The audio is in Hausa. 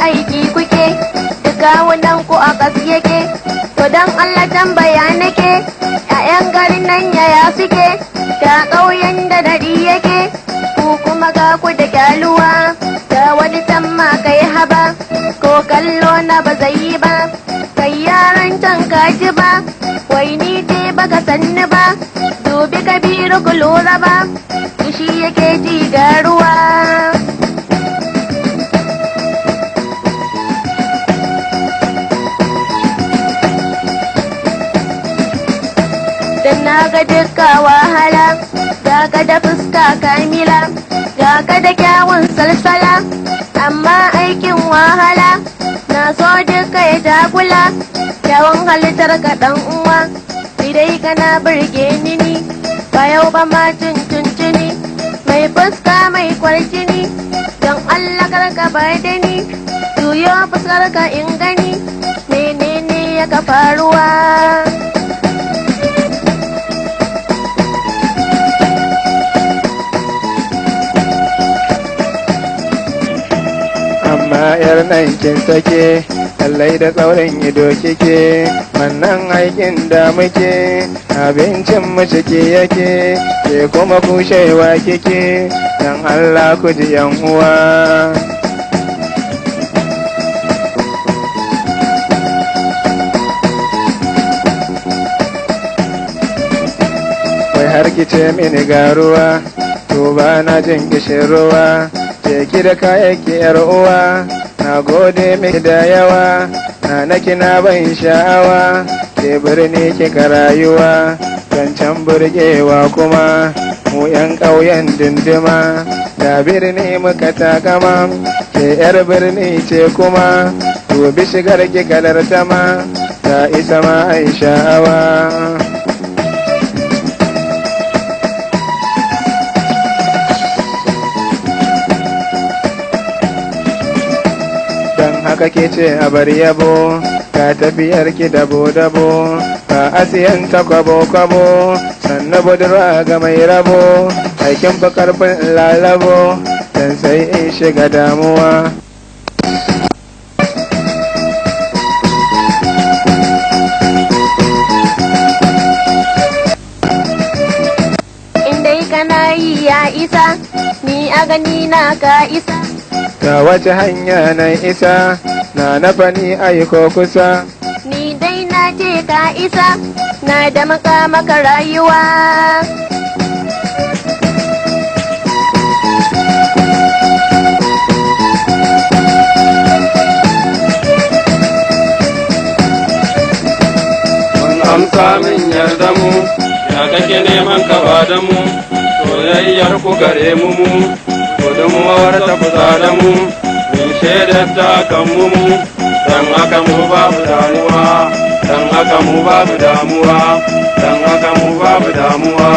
aiki kuke, duka wannan ku a kas yake, to don Allah tambaya nake, ‘ya'yan garin nan yaya suke, da ƙauyen da dari yake, ku kuma ga ku da kyaluwa, da wani tamma kai haba, ko kallo na ba zai yi ba, kai yaran can kaji ba, wai ni ce baka sanni ba, dubi Kabiru ku lura ba, shi yake ji ga ruwa. Dan na ga dukka wahala, ga ka da fuska kamila, ga ka da kyawun salsala, amma aikin wahala, na so duka ya takula, kyawun halittar ka ɗan uwa, dai kana burge ni, ba yau ba ma tuntuni, mai fuska mai kwarjini, don Allah karka bar da ni, juyo fuskar ka in gani, menene ya ka faruwa. Amma yar nan kin sake, lallai da tsaurin ido kike, wannan aikin da muke, abincin mu ciki yake, ke kuma kushewa kike, dan Allah ku ji yan uwa. Wai har kice mini garuwa, to ba na jin kishin ruwa, ki da kayayyaki yar uwa, na gode mai da yawa, na kina ban sha'awa, ke birni kika rayuwa, zancen burgewa kuma, mu yan ƙauyen dindima, da birni muka takama, ke yar birni ce kuma, dubi shigar ki kalar tama, ta isa ma ai sha'awa. Haka ke ce a bar yabo, ka tafiyar ki dabo-dabo, ka asiyan ta kwabo-kwabo, sannan budurwa ga mai rabo, aikin fi karfin lalabo, dan sai in shiga damuwa. Indai kana yi ya isa, ni a gani na ka isa. Ga wace hanya na isa, na nafani aiko kusa. Ni dai na ce ka isa, na da maka rayuwa. Mun amsa min yarda mu, ya kake neman ka ba da mu, soyayyar ku gare mu, gudunmuwar ta kusa da mu, min shaidar ta kan mu, don haka mu babu damuwa, don haka mu babu damuwa, don haka mu babu damuwa.